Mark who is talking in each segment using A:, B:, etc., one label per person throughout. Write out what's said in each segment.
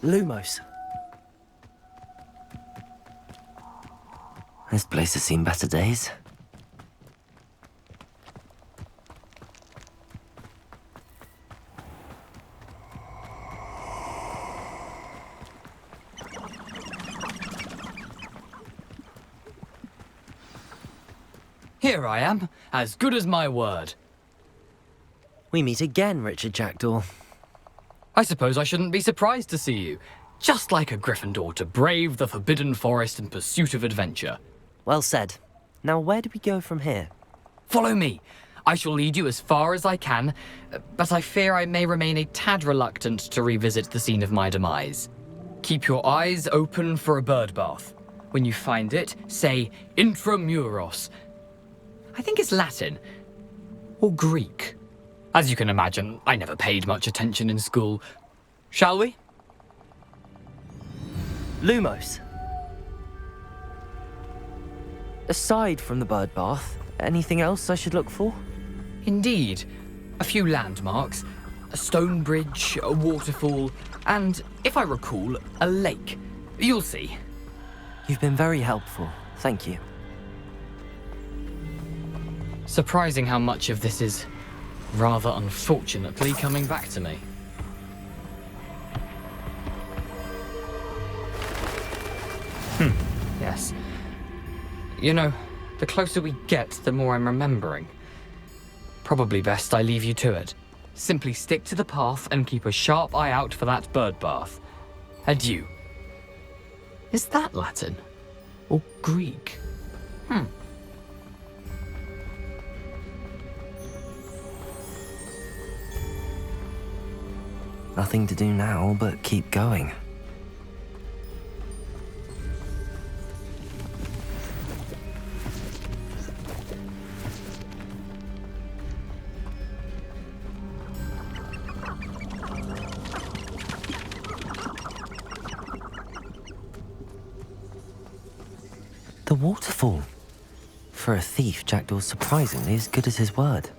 A: Lumos. This place has seen better days.
B: Here I am, as good as my word.
A: We meet again, Richard Jackdaw.
B: I suppose I shouldn't be surprised to see you. Just like a Gryffindor to brave the Forbidden Forest in pursuit of adventure.
A: Well said. Now where do we go from here?
B: Follow me. I shall lead you as far as I can, but I fear I may remain a tad reluctant to revisit the scene of my demise. Keep your eyes open for a bird bath. When you find it, say Intramuros. I think it's Latin. Or Greek. As you can imagine, I never paid much attention in school. Shall we?
A: Lumos. Aside from the bird bath, anything else I should look for?
B: Indeed. A few landmarks. A stone bridge, a waterfall, and, if I recall, a lake. You'll see.
A: You've been very helpful. Thank you.
B: Surprising how much of this is, rather unfortunately, coming back to me. Yes. You know, the closer we get, the more I'm remembering. Probably best I leave you to it. Simply stick to the path and keep a sharp eye out for that bird bath. Adieu. Is that Latin? Or Greek?
A: Nothing to do now but keep going. The waterfall. For a thief, Jackdaw's surprisingly as good as his word.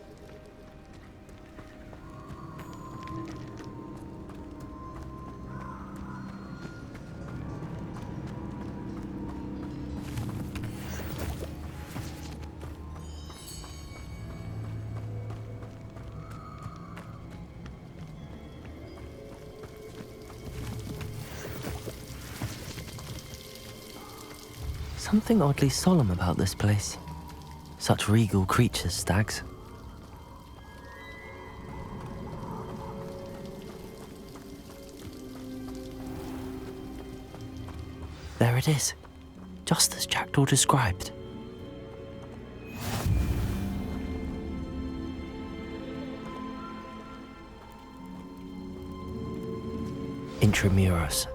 A: Something oddly solemn about this place. Such regal creatures, stags. There it is, just as Jackdaw described. Intramuros.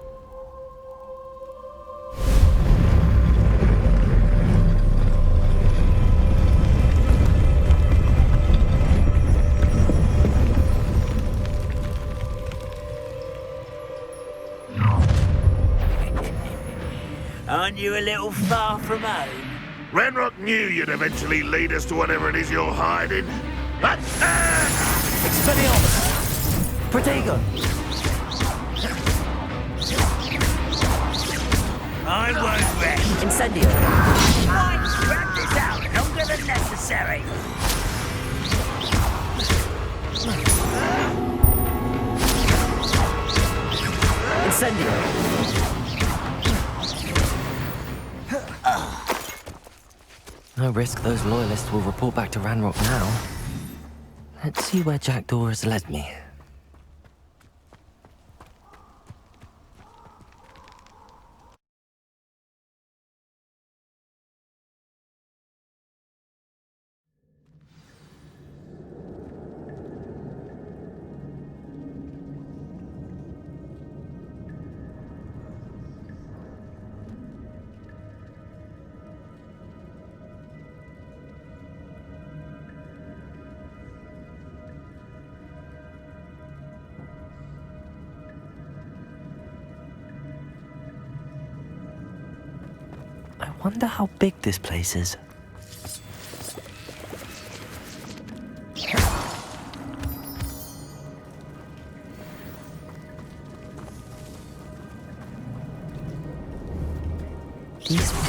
C: Aren't you a little far from home?
D: Ranrock knew you'd eventually lead us to whatever it is you're hiding.
A: Expelliarmus! Protego!
C: I won't rest.
A: Incendio!
C: Fine, drag this out longer than necessary.
A: Incendio! No risk those loyalists will report back to Ranrock now. Let's see where Jackdaw has led me. I wonder how big this place is.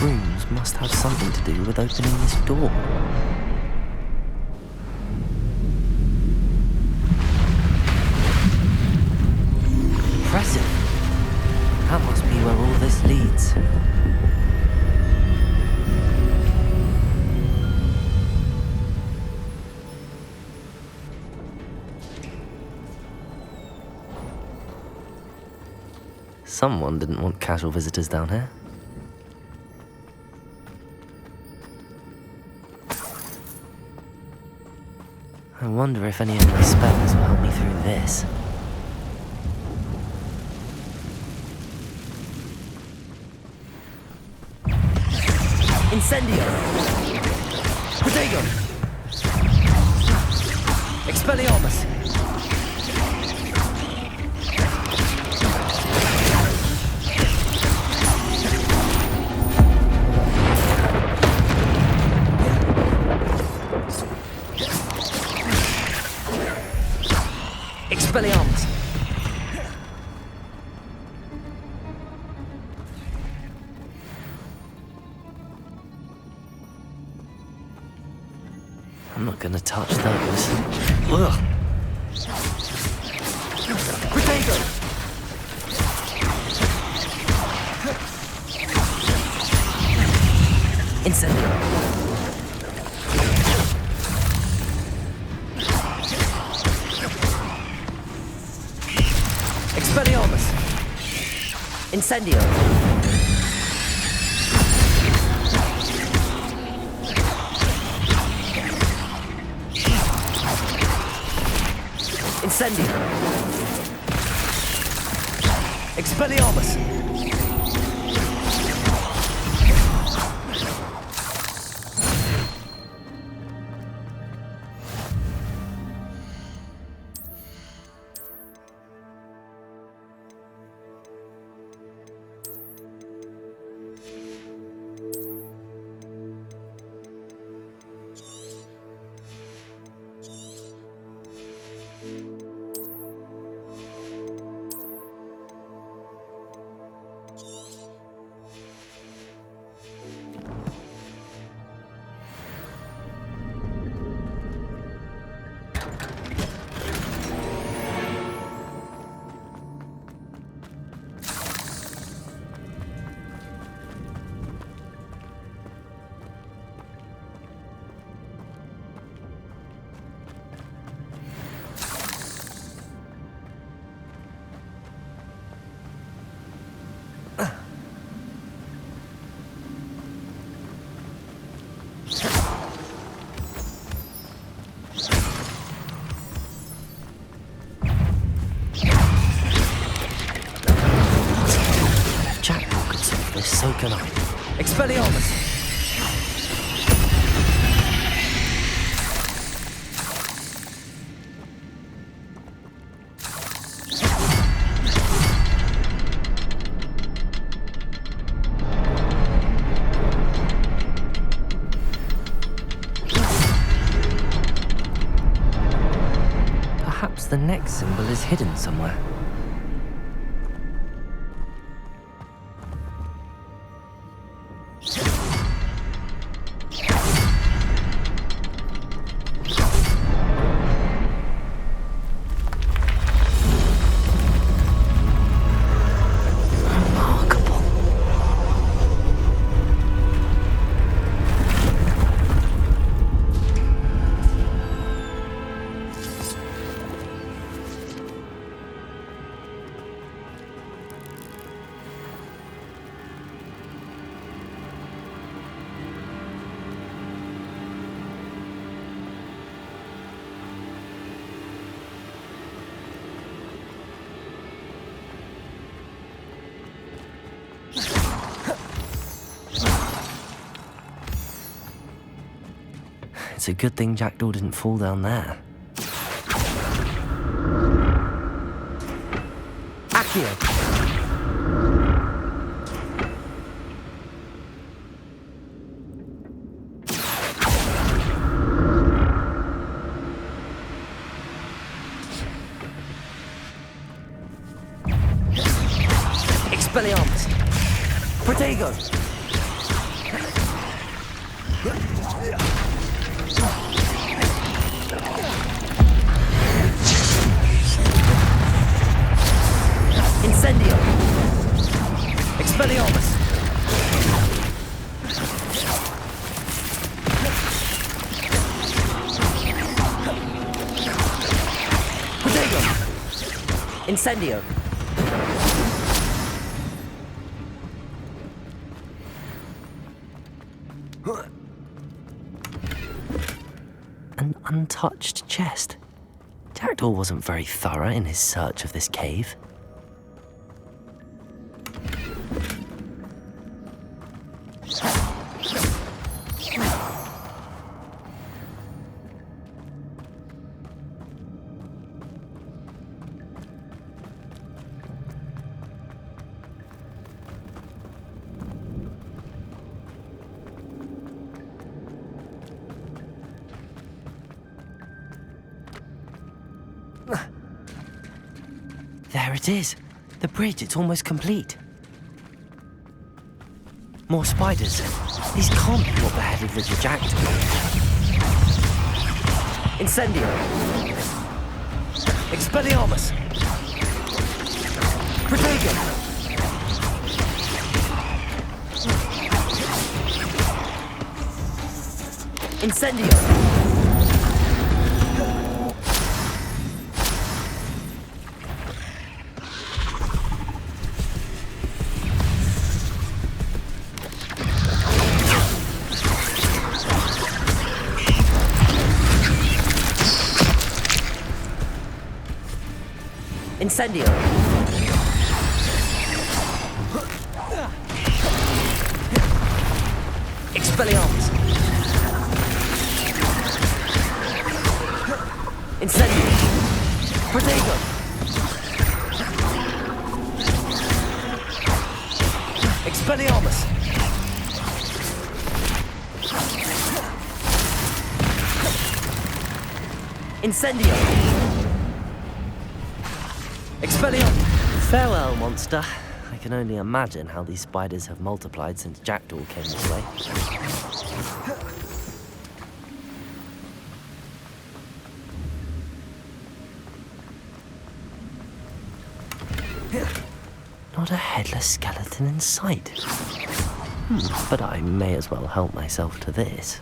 A: runes must have something to do with opening this door. Impressive. That must be where all this leads. Someone didn't want casual visitors down here. I wonder if any of my spells will help me through this. Incendio! Protego! Expelliarmus! Expelliarmus! I'm not gonna touch those. Ugh! Protego! Incendio! Expelliarmus! Incendio! Incendio! Expelliarmus! So can I. Expelliarmus! Perhaps the next symbol is hidden somewhere. It's a good thing Jackdaw didn't fall down there. Accio! Expelliarmus! Protego! Incendio! An untouched chest. Jackdaw wasn't very thorough in his search of this cave. There it is. The bridge, it's almost complete. More spiders. These can't be what beheaded Richard Jackdaw. Incendio. Expelliarmus. Protego. Incendio. Incendio. Expelliarmus. Incendio. Protego. Expelliarmus. Incendio. Expelliarmus! Farewell, monster. I can only imagine how these spiders have multiplied since Jackdaw came this way. Not a headless skeleton in sight. But I may as well help myself to this.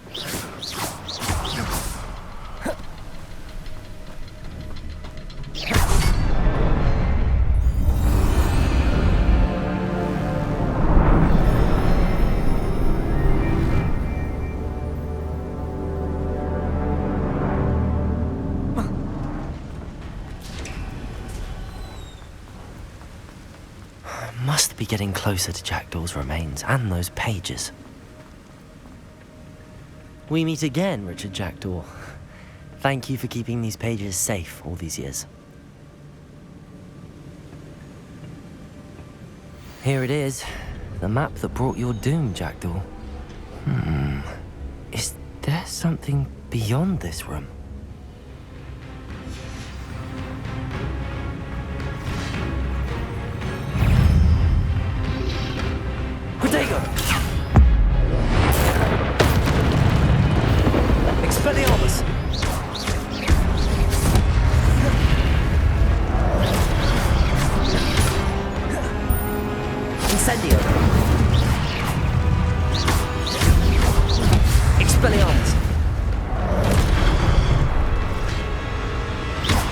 A: Must be getting closer to Jackdaw's remains and those pages. We meet again, Richard Jackdaw. Thank you for keeping these pages safe all these years. Here it is, the map that brought your doom, Jackdaw. Is there something beyond this room? Protego! Expelliarmus! Incendio! Expelliarmus!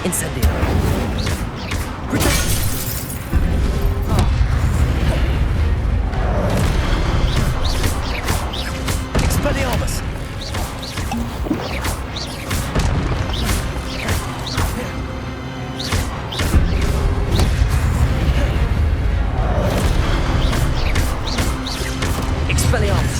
A: Incendio! Protego! Expelliarmus! Expelliarmus!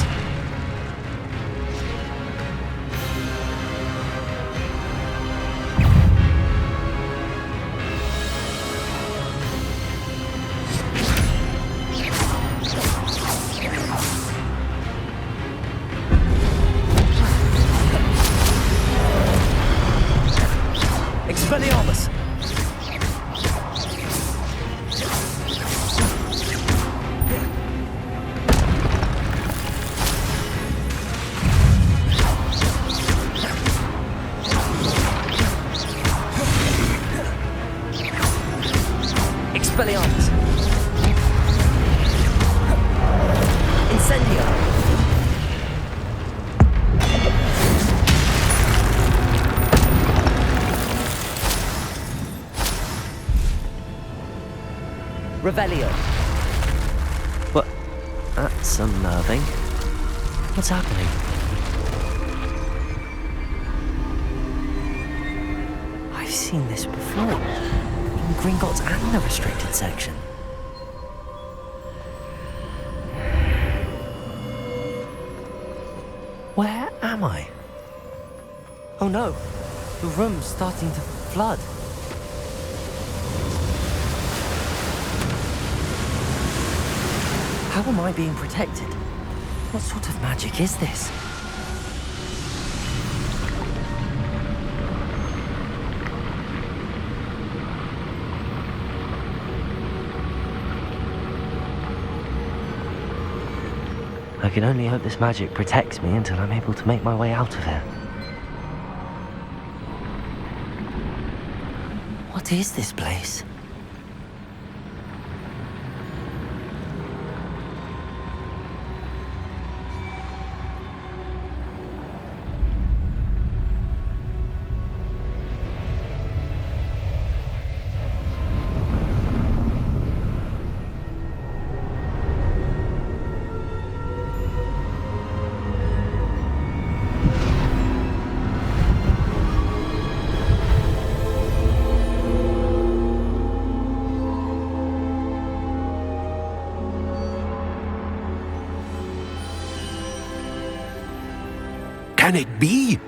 E: Revelio.
A: What? That's unnerving. What's happening? I've seen this before. In Gringotts and the restricted section. Where am I? Oh no! The room's starting to flood. How am I being protected? What sort of magic is this? I can only hope this magic protects me until I'm able to make my way out of here. What is this place?
F: Can it be?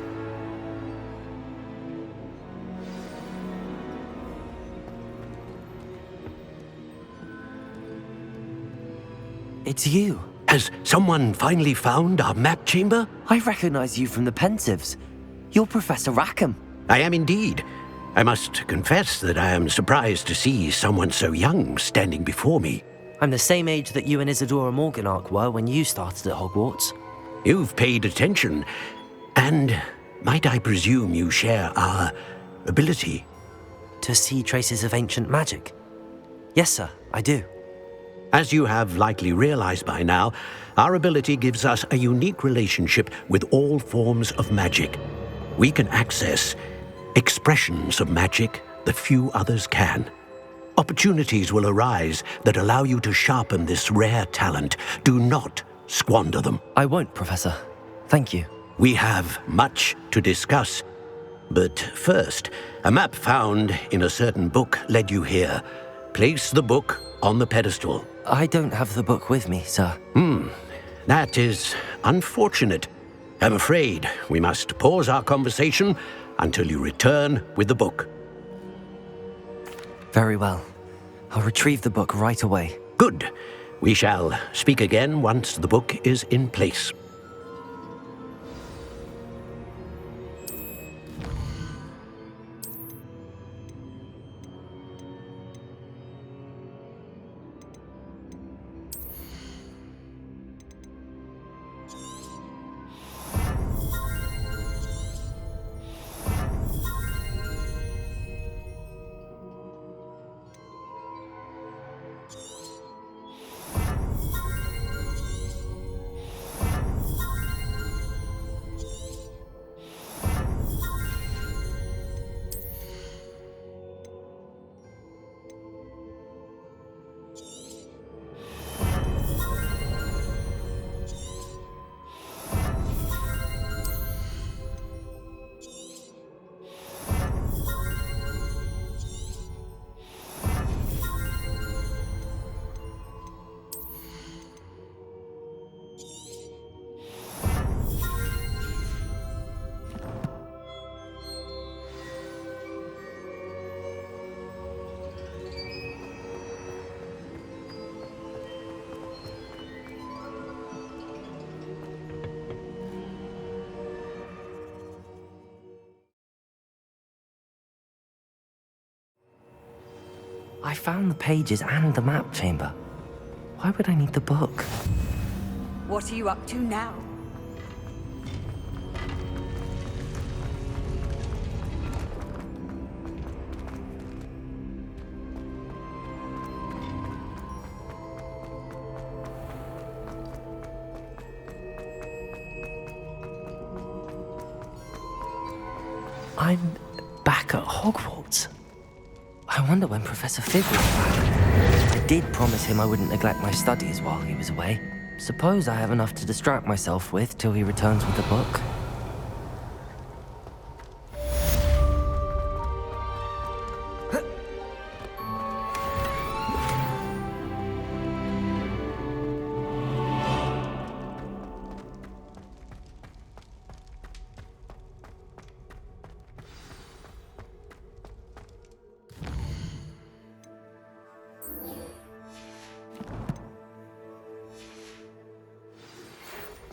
A: It's you.
F: Has someone finally found our map chamber?
A: I recognize you from the Pensives. You're Professor Rackham.
F: I am indeed. I must confess that I am surprised to see someone so young standing before me.
A: I'm the same age that you and Isadora Morganach were when you started at Hogwarts.
F: You've paid attention, and might I presume you share our ability?
A: To see traces of ancient magic? Yes, sir, I do.
F: As you have likely realized by now, our ability gives us a unique relationship with all forms of magic. We can access expressions of magic that few others can. Opportunities will arise that allow you to sharpen this rare talent. Do not squander them.
A: I won't, Professor. Thank you.
F: We have much to discuss. But first, a map found in a certain book led you here. Place the book on the pedestal.
A: I don't have the book with me, sir.
F: That is unfortunate. I'm afraid we must pause our conversation until you return with the book.
A: Very well. I'll retrieve the book right away.
F: Good. We shall speak again once the book is in place.
A: I found the pages and the map chamber. Why would I need the book?
G: What are you up to now?
A: I'm back at Hogwarts. I wonder when Professor Fig will be back. I did promise him I wouldn't neglect my studies while he was away. Suppose I have enough to distract myself with till he returns with the book.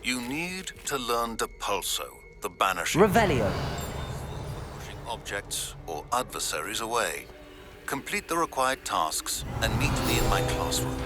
E: You need to learn Depulso, the banishing.
A: Revelio.
E: Pushing objects or adversaries away. Complete the required tasks and meet me in my classroom.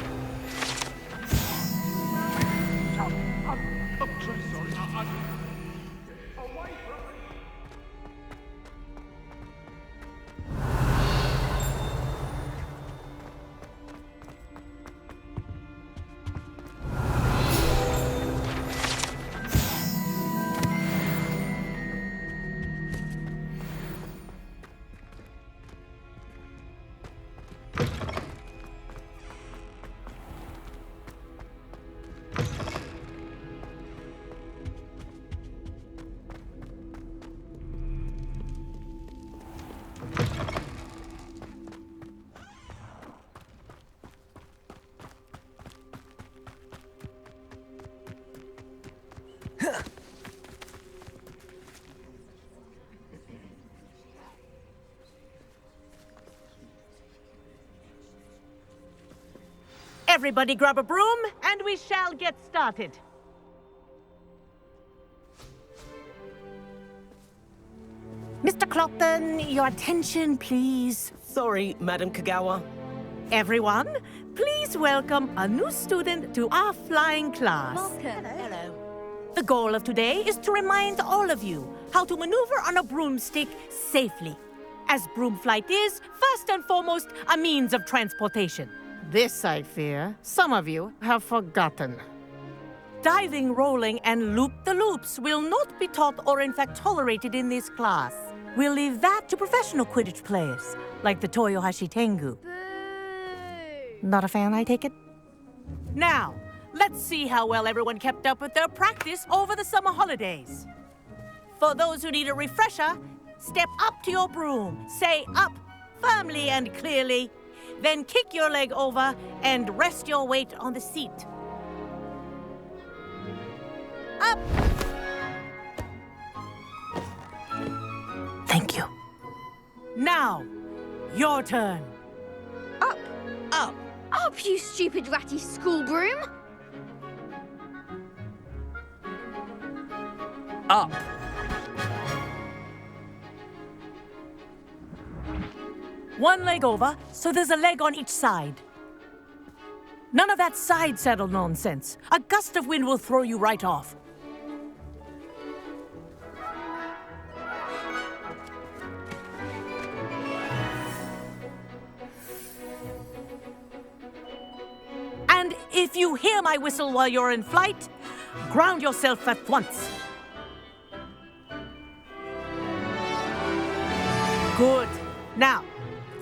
H: Everybody grab a broom, and we shall get started. Mr. Clopton, your attention, please.
I: Sorry, Madam Kagawa.
H: Everyone, please welcome a new student to our flying class.
G: Welcome. Hello.
H: The goal of today is to remind all of you how to maneuver on a broomstick safely, as broom flight is, first and foremost, a means of transportation. This, I fear, some of you have forgotten. Diving, rolling, and loop-the-loops will not be taught or in fact tolerated in this class. We'll leave that to professional Quidditch players, like the Toyohashi Tengu. Not a fan, I take it? Now, let's see how well everyone kept up with their practice over the summer holidays. For those who need a refresher, step up to your broom, say up firmly and clearly, then kick your leg over and rest your weight on the seat. Up! Thank you. Now, your turn.
J: Up,
I: Up!
J: up, you stupid ratty school broom!
A: Up.
H: One leg over, so there's a leg on each side. None of that side saddle nonsense. A gust of wind will throw you right off. And if you hear my whistle while you're in flight, ground yourself at once. Good. Now,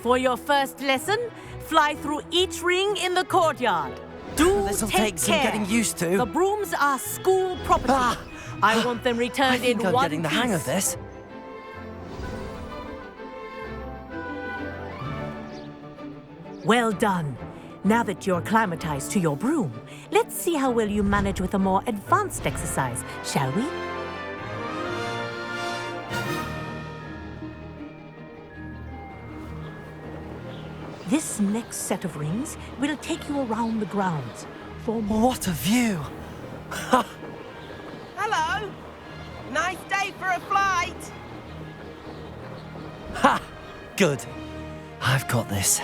H: for your first lesson, fly through each ring in the courtyard.
A: This'll
H: Take
A: take some
H: care.
A: getting used to.
H: The brooms are school property. I want them
A: I
H: returned in
A: think I'm
H: one
A: getting the hang of
H: piece.
A: this.
H: Well done. Now that you're acclimatized to your broom, let's see how well you manage with a more advanced exercise, shall we? This next set of rings will take you around the grounds. For
A: What a view!
I: Hello! Nice day for a flight!
A: Ha! Good. I've got this.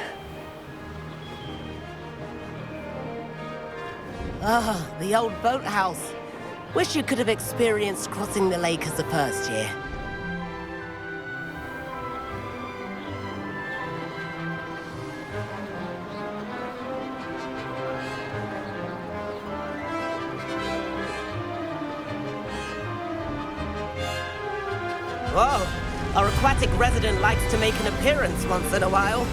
I: Ah, the old boathouse. Wish you could have experienced crossing the lake as a first year. Whoa, our aquatic resident likes to make an appearance once in a while.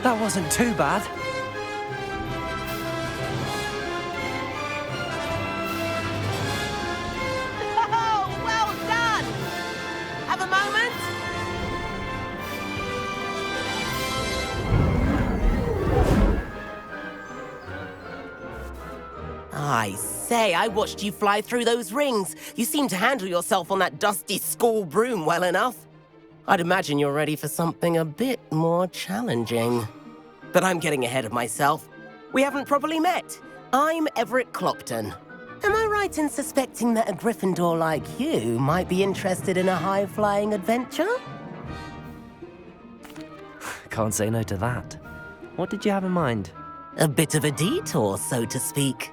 A: That wasn't too bad.
I: Oh, well done! Have a moment? I say, I watched you fly through those rings. You seem to handle yourself on that dusty school broom well enough. I'd imagine you're ready for something a bit more challenging. But I'm getting ahead of myself. We haven't properly met. I'm Everett Clopton. Am I right in suspecting that a Gryffindor like you might be interested in a high-flying adventure?
A: Can't say no to that. What did you have in mind?
I: A bit of a detour, so to speak.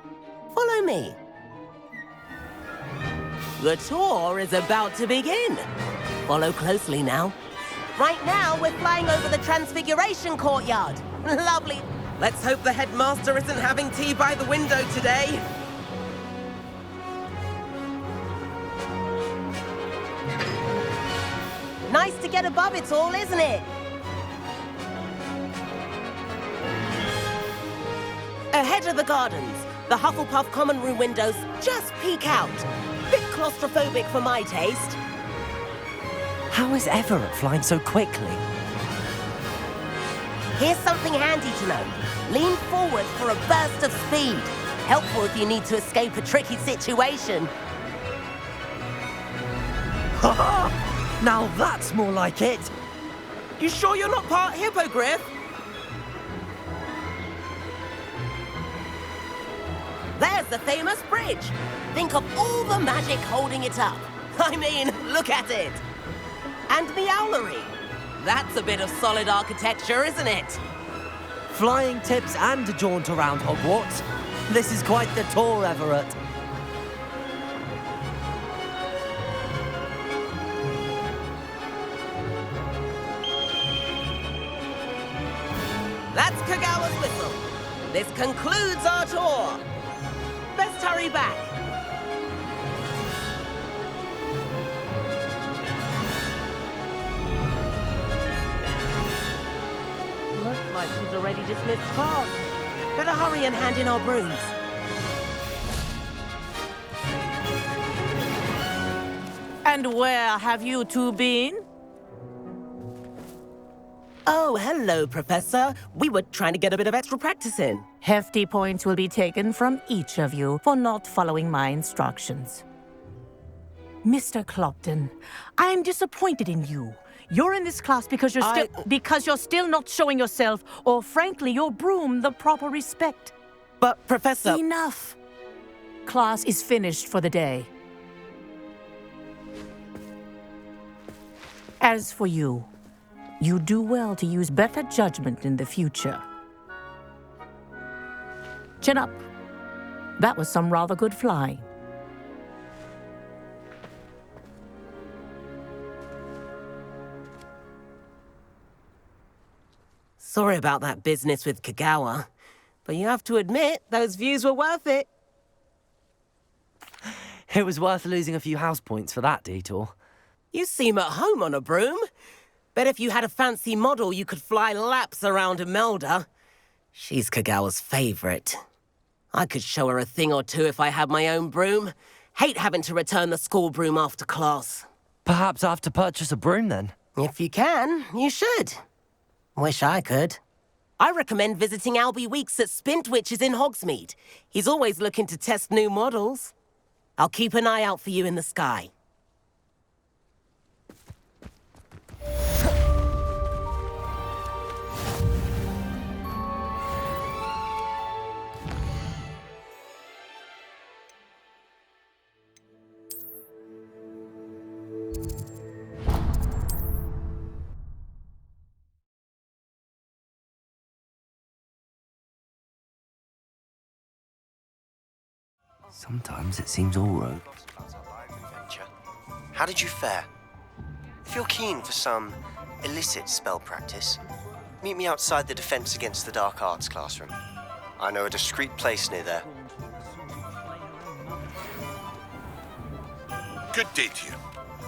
I: Follow me. The tour is about to begin. Follow closely now. Right now, we're flying over the Transfiguration Courtyard. Lovely. Let's hope the headmaster isn't having tea by the window today. Nice to get above it all, isn't it? Ahead of the gardens, the Hufflepuff common room windows just peek out. Bit claustrophobic for my taste.
A: How is Everett flying so quickly?
I: Here's something handy to know. Lean forward for a burst of speed. Helpful if you need to escape a tricky situation.
A: Now that's more like it.
I: You sure you're not part hippogriff? There's the famous bridge. Think of all the magic holding it up. I mean, look at it. And the owlery. That's a bit of solid architecture, isn't it?
A: Flying tips and a jaunt around Hogwarts. This is quite the tour, Everett.
I: That's Kagawa's whistle. This concludes our tour. Best hurry back. Looks like she's already dismissed class. Better hurry and hand in our brooms.
H: And where have you two been?
I: Oh, hello, Professor. We were trying to get a bit of extra practice in.
H: Hefty points will be taken from each of you for not following my instructions. Mr. Clopton, I'm disappointed in you. You're in this class because you're still not showing yourself, or frankly, your broom, the proper respect.
I: But, Professor...
H: Enough. Class is finished for the day. As for you, you do well to use better judgment in the future. Chin up. That was some rather good flying.
I: Sorry about that business with Kagawa, but you have to admit, those views were worth it.
A: It was worth losing a few house points for that detour.
I: You seem at home on a broom. Bet if you had a fancy model, you could fly laps around Imelda. She's Kagawa's favorite. I could show her a thing or two if I had my own broom. Hate having to return the school broom after class.
A: Perhaps I have to purchase a broom then?
I: If you can, you should. Wish I could. I recommend visiting Albie Weeks at Spintwitches in Hogsmeade. He's always looking to test new models. I'll keep an eye out for you in the sky.
A: Sometimes it seems all road.
K: How did you fare? If you're keen for some illicit spell practice, meet me outside the Defense Against the Dark Arts classroom. I know a discreet place near there.
D: Good day to you.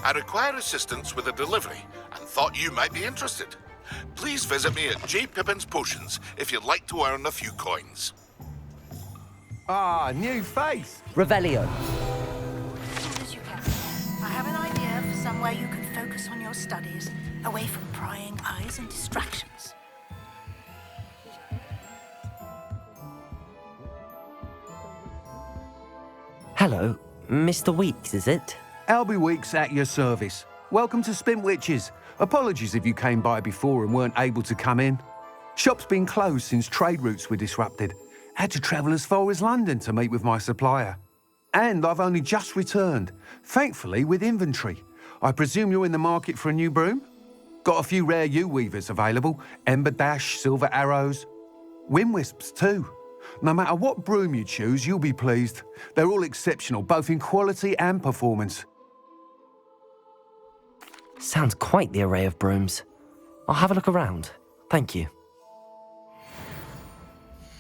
D: I require assistance with a delivery and thought you might be interested. please visit me at J. Pippin's Potions if you'd like to earn a few coins.
L: Ah, new face.
M: Revelio.
N: As soon as you can. I have an idea for somewhere you can focus on your studies, away from prying eyes and distractions.
A: Hello, Mr. Weeks, is it?
L: Albie Weeks at your service. Welcome to Spintwitches. Apologies if you came by before and weren't able to come in. Shop's been closed since trade routes were disrupted. Had to travel as far as London to meet with my supplier. And I've only just returned, thankfully with inventory. I presume you're in the market for a new broom? Got a few rare U-weavers available. Ember Dash, Silver Arrows. Wind Wisps too. No matter what broom you choose, you'll be pleased. They're all exceptional, both in quality and performance.
A: Sounds quite the array of brooms. I'll have a look around. Thank you.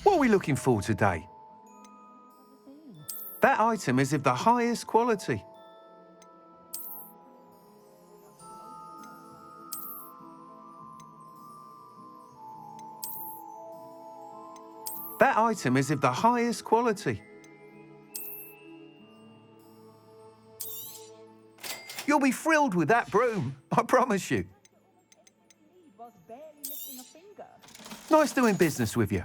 L: What are we looking for today? That item is of the highest quality. That item is of the highest quality. You'll be thrilled with that broom, I promise you. Nice doing business with you.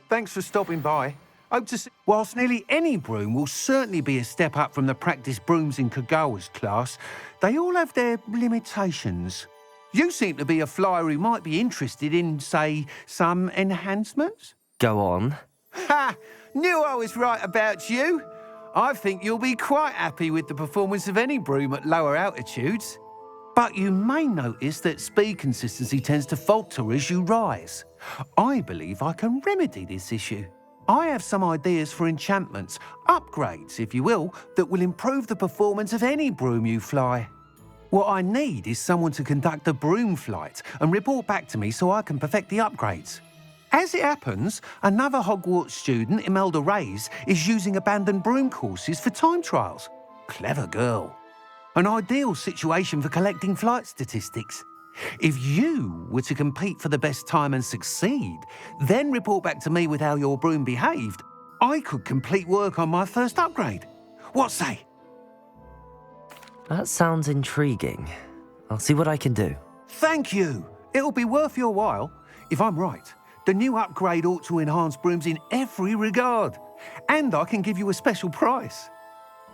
L: Thanks for stopping by. Hope to see. Whilst nearly any broom will certainly be a step up from the practice brooms in Kagawa's class, they all have their limitations. You seem to be a flyer who might be interested in, say, some enhancements?
A: Go on.
L: Ha! Knew I was right about you. I think you'll be quite happy with the performance of any broom at lower altitudes. But you may notice that speed consistency tends to falter as you rise. I believe I can remedy this issue. I have some ideas for enchantments, upgrades, if you will, that will improve the performance of any broom you fly. What I need is someone to conduct a broom flight and report back to me so I can perfect the upgrades. As it happens, another Hogwarts student, Imelda Reyes, is using abandoned broom courses for time trials. Clever girl. An ideal situation for collecting flight statistics. If you were to compete for the best time and succeed, then report back to me with how your broom behaved, I could complete work on my first upgrade. What say?
A: That sounds intriguing. I'll see what I can do.
L: Thank you. It'll be worth your while. If I'm right, the new upgrade ought to enhance brooms in every regard. And I can give you a special price.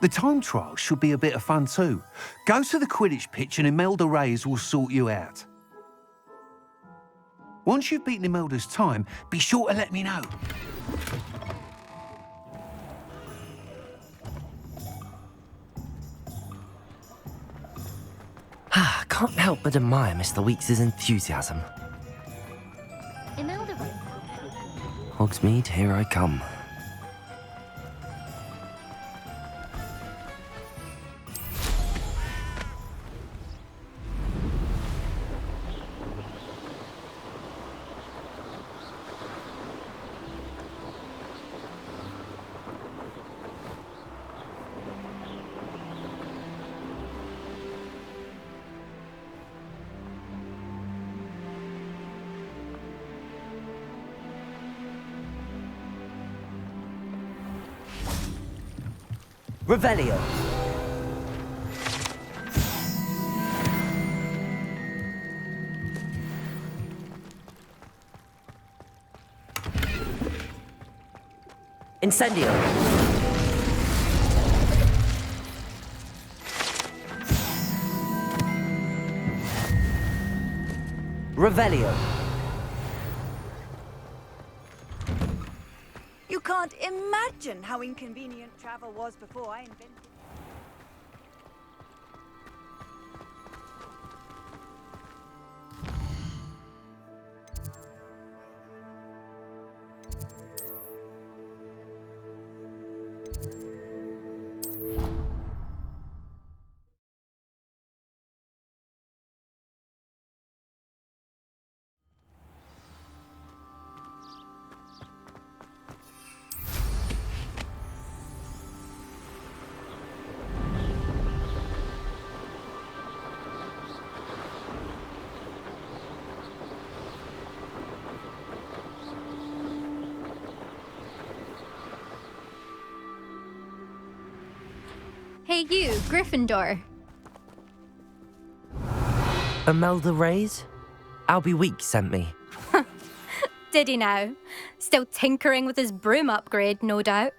L: The time trial should be a bit of fun too. Go to the Quidditch pitch and Imelda Reyes will sort you out. Once you've beaten Imelda's time, be sure to let me know.
A: Can't help but admire Mr. Weeks' enthusiasm.
J: Imelda.
A: Hogsmeade, here I come.
M: Revelio. Incendio. Revelio.
G: You can't imagine how inconvenient travel was before I invented it.
O: Hey you, Gryffindor.
A: Imelda Reyes? Albie Weeks sent me.
O: Did he now? Still tinkering with his broom upgrade, no doubt.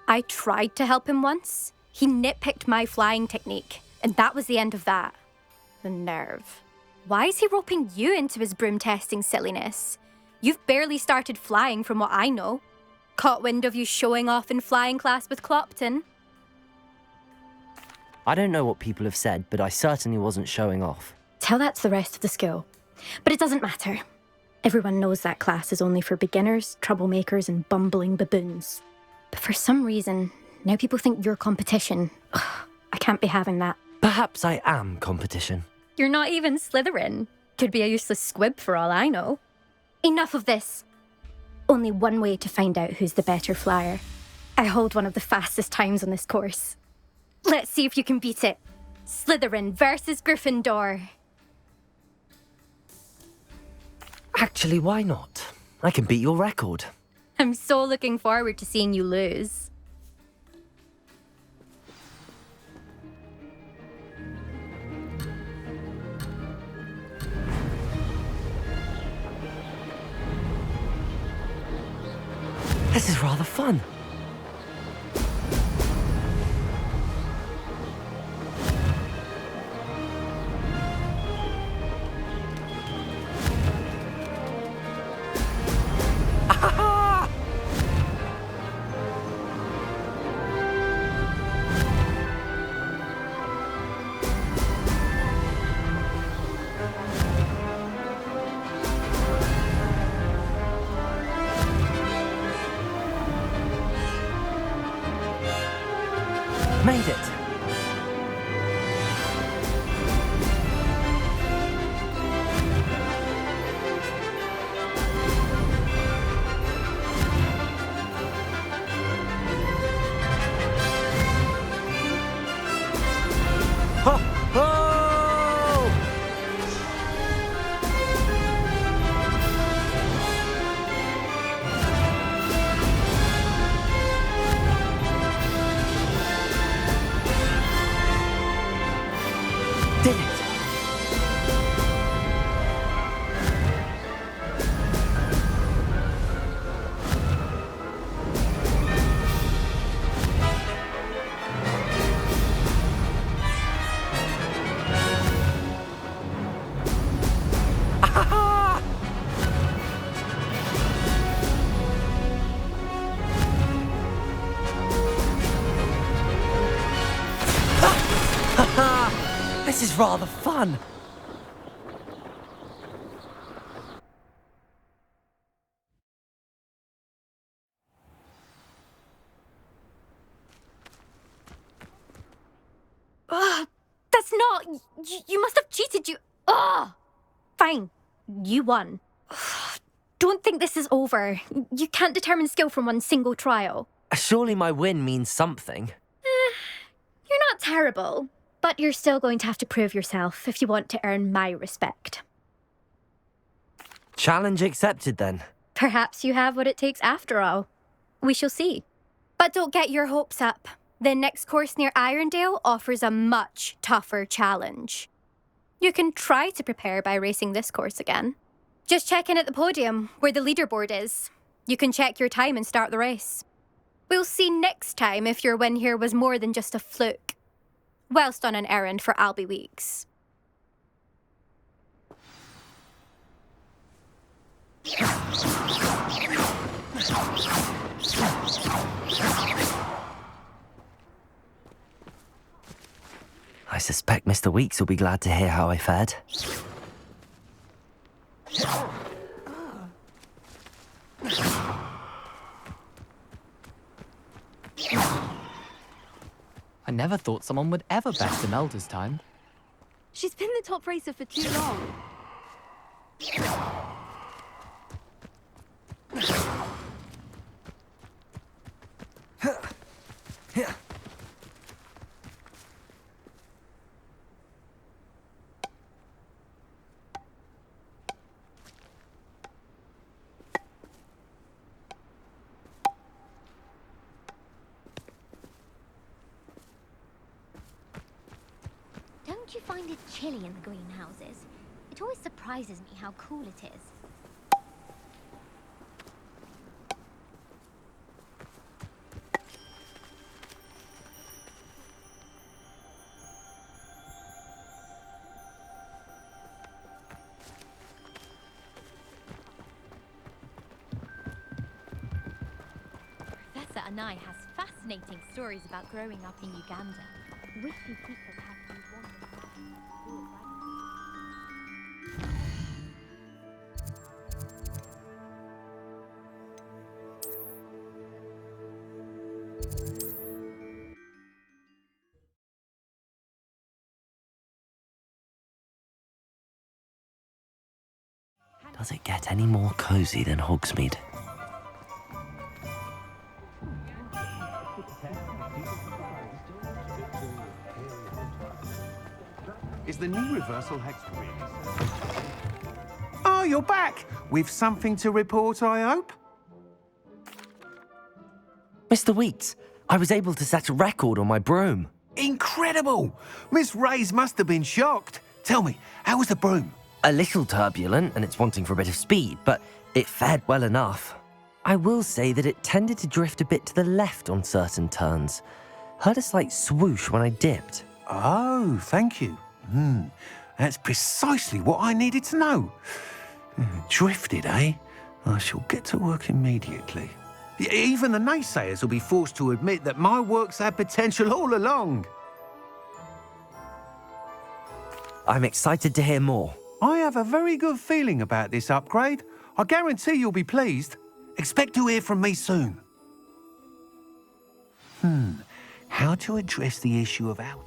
O: I tried to help him once. He nitpicked my flying technique, and that was the end of that. The nerve. Why is he roping you into his broom testing silliness? You've barely started flying from what I know. Caught wind of you showing off in flying class with Clopton.
A: I don't know what people have said, but I certainly wasn't showing off.
O: Tell that to the rest of the school. But it doesn't matter. Everyone knows that class is only for beginners, troublemakers, and bumbling baboons. But for some reason, now people think you're competition. Ugh, I can't be having that.
A: Perhaps I am competition.
O: You're not even Slytherin. Could be a useless squib for all I know. Enough of this. Only one way to find out who's the better flyer. I hold one of the fastest times on this course. Let's see if you can beat it. Slytherin versus Gryffindor.
A: Actually, why not? I can beat your record.
O: I'm so looking forward to seeing you lose.
A: This is rather fun. Made it. Ho! Ho! Did it! Ah-ha-ha! Ha-ha! This is rather fun.
O: Ugh, that's not... You must have cheated, you... Ugh! Fine. You won. Ugh, don't think this is over. You can't determine skill from one single trial.
A: Surely my win means something.
O: You're not terrible, but you're still going to have to prove yourself if you want to earn my respect.
A: Challenge accepted then.
O: Perhaps you have what it takes after all. We shall see. But don't get your hopes up. The next course near Irondale offers a much tougher challenge. You can try to prepare by racing this course again. Just check in at the podium, where the leaderboard is. You can check your time and start the race. We'll see next time if your win here was more than just a fluke. Whilst on an errand for Albie Weeks.
A: I suspect Mr. Weeks will be glad to hear how I fared.
B: I never thought someone would ever best Imelda's time.
J: She's been the top racer for too long.
P: you find it chilly in the greenhouses? It always surprises me how cool it is.
O: Professor Anai has fascinating stories about growing up in Uganda. Wish you people had these
A: Does it get any more cozy than Hogsmeade?
L: Is the new reversal hex really? Oh, you're back! With something to report, I hope?
A: Mr. Weeks, I was able to set a record on my broom.
L: Incredible! Miss Reyes must have been shocked. Tell me, how was the broom?
A: A little turbulent and it's wanting for a bit of speed, but it fared well enough. I will say that it tended to drift a bit to the left on certain turns. Heard a slight swoosh when I dipped.
L: Oh, thank you. That's precisely what I needed to know. Drifted, eh? I shall get to work immediately. Even the naysayers will be forced to admit that my work's had potential all along.
A: I'm excited to hear more.
L: I have a very good feeling about this upgrade. I guarantee you'll be pleased. Expect to hear from me soon. How to address the issue of out...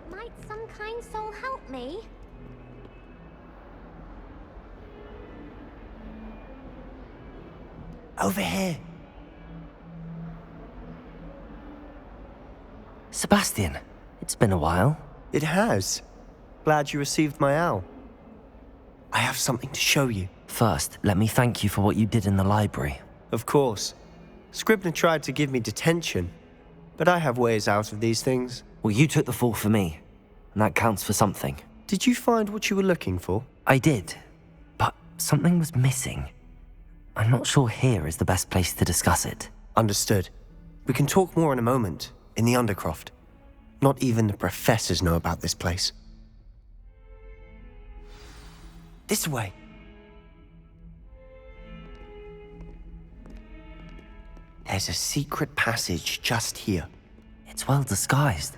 P: Might some kind soul help me?
K: Over here.
A: Sebastian, it's been a while.
K: It has. Glad you received my owl. I have something to show you.
A: First, let me thank you for what you did in the library.
K: Of course. Scribner tried to give me detention, but I have ways out of these things.
A: Well, you took the fall for me, and that counts for something.
K: Did you find what you were looking for?
A: I did, but something was missing. I'm not sure here is the best place to discuss it.
K: Understood. We can talk more in a moment, in the Undercroft. Not even the professors know about this place. This way. There's a secret passage just here.
A: It's well disguised.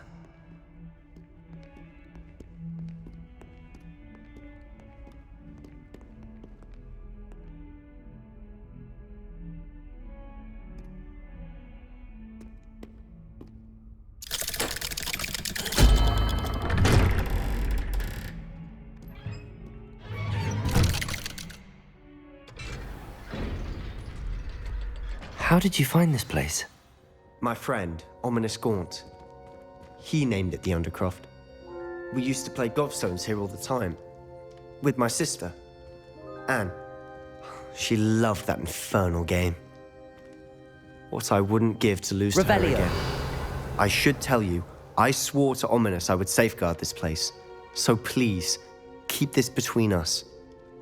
A: How did you find this place?
K: My friend, Ominous Gaunt. He named it the Undercroft. We used to play gobstones here all the time. With my sister, Anne. She loved that infernal game. What I wouldn't give to lose to her again. I should tell you, I swore to Ominous I would safeguard this place. So please, keep this between us.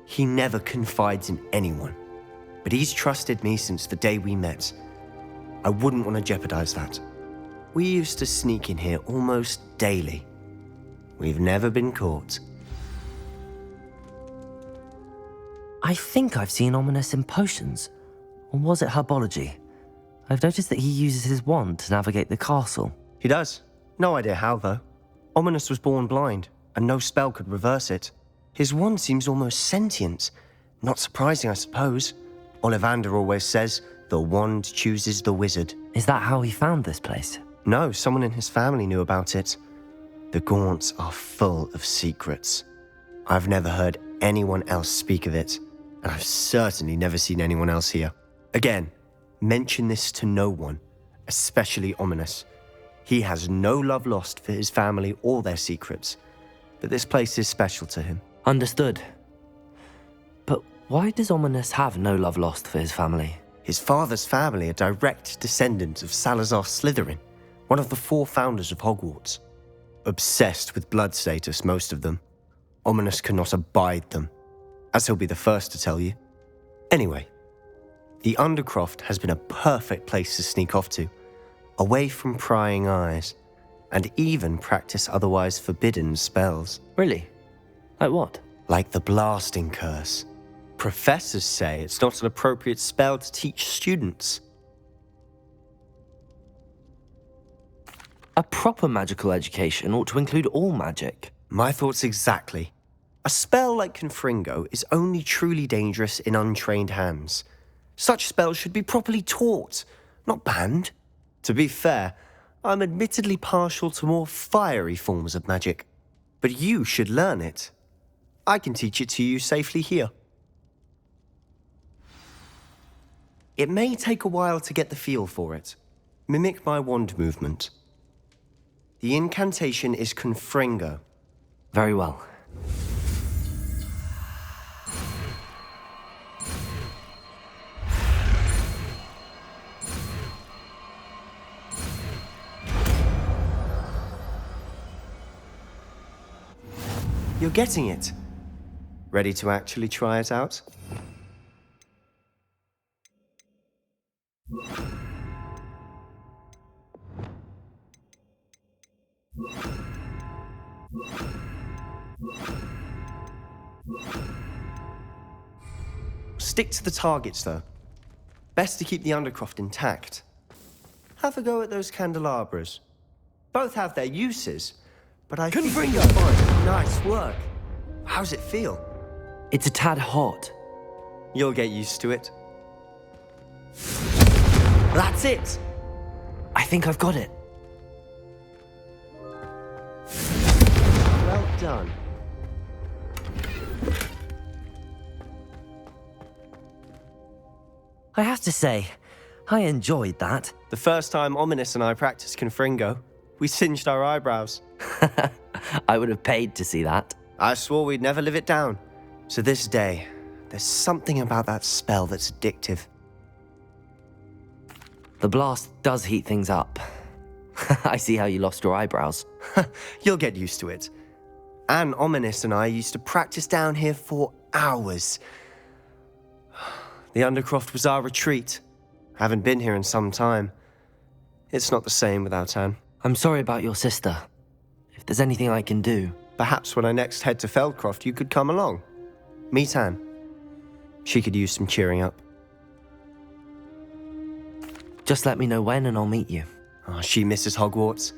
K: He never confides in anyone. But he's trusted me since the day we met. I wouldn't want to jeopardize that. We used to sneak in here almost daily. We've never been caught.
A: I think I've seen Ominous in potions. Or was it herbology? I've noticed that he uses his wand to navigate the castle.
K: He does. No idea how, though. Ominous was born blind, and no spell could reverse it. His wand seems almost sentient. Not surprising, I suppose. Ollivander always says, the wand chooses the wizard.
A: Is that how he found this place?
K: No, someone in his family knew about it. The Gaunts are full of secrets. I've never heard anyone else speak of it, and I've certainly never seen anyone else here. Again, mention this to no one, especially Ominous. He has no love lost for his family or their secrets, but this place is special to him.
A: Understood. But why does Ominous have no love lost for his family?
K: His father's family are direct descendants of Salazar Slytherin, one of the 4 founders of Hogwarts. Obsessed with blood status, most of them. Ominous cannot abide them, as he'll be the first to tell you. Anyway, the Undercroft has been a perfect place to sneak off to, away from prying eyes, and even practice otherwise forbidden spells.
A: Really? Like what?
K: Like the blasting curse. Professors say it's not an appropriate spell to teach students.
A: A proper magical education ought to include all magic.
K: My thoughts exactly. A spell like Confringo is only truly dangerous in untrained hands. Such spells should be properly taught, not banned. To be fair, I'm admittedly partial to more fiery forms of magic. But you should learn it. I can teach it to you safely here. It may take a while to get the feel for it. Mimic my wand movement. The incantation is Confringo.
A: Very well.
K: You're getting it. Ready to actually try it out? Stick to the targets, though. Best to keep the Undercroft intact. Have a go at those candelabras. Both have their uses, but I think you'll find nice work. How's it feel?
A: It's a tad hot.
K: You'll get used to it. That's it!
A: I think I've got it.
K: Well done.
A: I have to say, I enjoyed that.
K: The first time Ominous and I practiced Confringo, we singed our eyebrows.
A: I would have paid to see that.
K: I swore we'd never live it down. So this day, there's something about that spell that's addictive.
A: The blast does heat things up. I see how you lost your eyebrows.
K: You'll get used to it. Anne, Ominous and I used to practice down here for hours. The Undercroft was our retreat. Haven't been here in some time. It's not the same without Anne.
A: I'm sorry about your sister. If there's anything I can do...
K: Perhaps when I next head to Feldcroft, you could come along. Meet Anne. She could use some cheering up.
A: Just let me know when and I'll meet you.
K: Oh, she misses Hogwarts.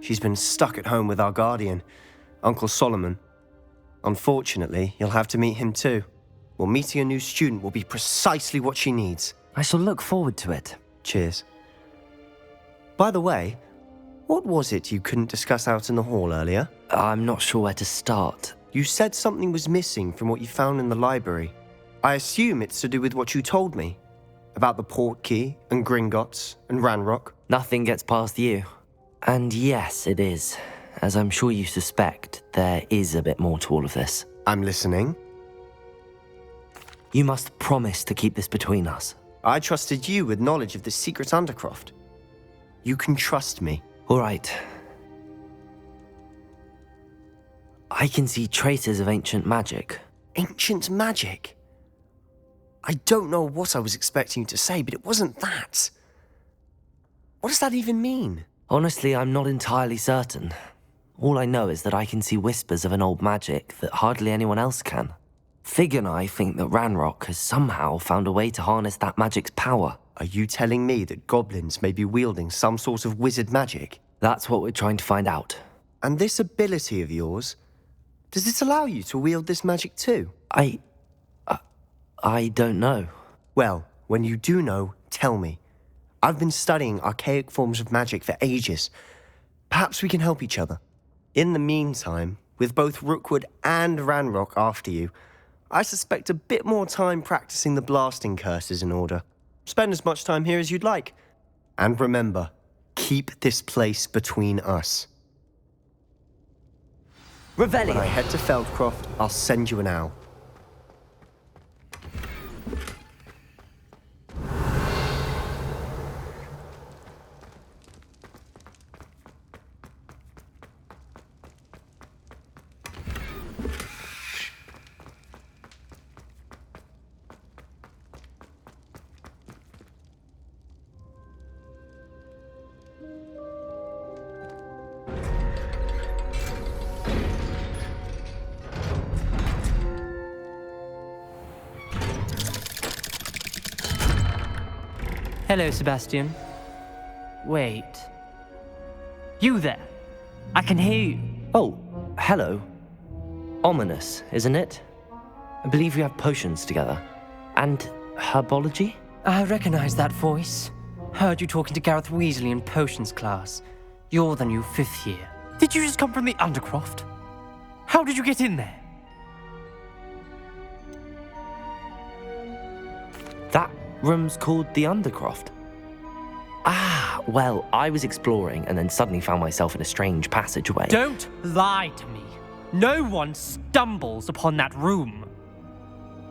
K: She's been stuck at home with our guardian, Uncle Solomon. Unfortunately, you'll have to meet him too. Well, meeting a new student will be precisely what she needs.
A: I shall look forward to it.
K: Cheers. By the way, what was it you couldn't discuss out in the hall earlier?
A: I'm not sure where to start.
K: You said something was missing from what you found in the library. I assume it's to do with what you told me. About the Portkey, and Gringotts, and Ranrock.
A: Nothing gets past you. And yes, it is. As I'm sure you suspect, there is a bit more to all of this.
K: I'm listening.
A: You must promise to keep this between us.
K: I trusted you with knowledge of the secret Undercroft. You can trust me.
A: All right. I can see traces of ancient magic.
K: Ancient magic? I don't know what I was expecting you to say, but it wasn't that. What does that even mean?
A: Honestly, I'm not entirely certain. All I know is that I can see whispers of an old magic that hardly anyone else can. Fig and I think that Ranrock has somehow found a way to harness that magic's power.
K: Are you telling me that goblins may be wielding some sort of wizard magic?
A: That's what we're trying to find out.
K: And this ability of yours, does it allow you to wield this magic too?
A: I don't know.
K: Well, when you do know, tell me. I've been studying archaic forms of magic for ages. Perhaps we can help each other. In the meantime, with both Rookwood and Ranrock after you, I suspect a bit more time practicing the blasting curse is in order. Spend as much time here as you'd like. And remember, keep this place between us.
A: Revelio.
K: When I head to Feldcroft, I'll send you an owl.
Q: Hello, Sebastian. Wait. You there? I can hear you.
A: Oh, hello. Ominous, isn't it? I believe we have potions together. And herbology?
Q: I recognize that voice. Heard you talking to Gareth Weasley in potions class. You're the new 5th year. Did you just come from the Undercroft? How did you get in there?
A: That room's called the Undercroft. Ah, well, I was exploring and then suddenly found myself in a strange passageway.
Q: Don't lie to me. No one stumbles upon that room.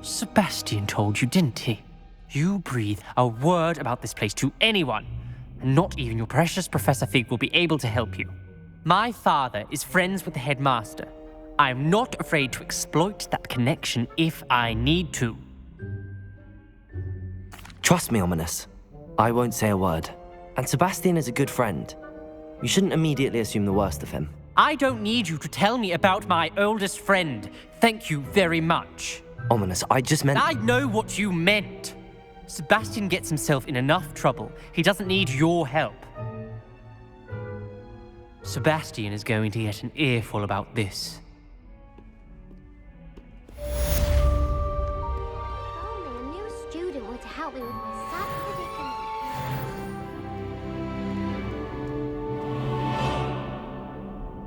Q: Sebastian told you, didn't he? You breathe a word about this place to anyone, and not even your precious Professor Fig will be able to help you. My father is friends with the headmaster. I'm not afraid to exploit that connection if I need to.
A: Trust me, Ominous. I won't say a word. And Sebastian is a good friend. You shouldn't immediately assume the worst of him.
Q: I don't need you to tell me about my oldest friend. Thank you very much.
A: Ominous, I just meant...
Q: I know what you meant. Sebastian gets himself in enough trouble. He doesn't need your help. Sebastian is going to get an earful about this.
P: If only a new student were to help me with my studies.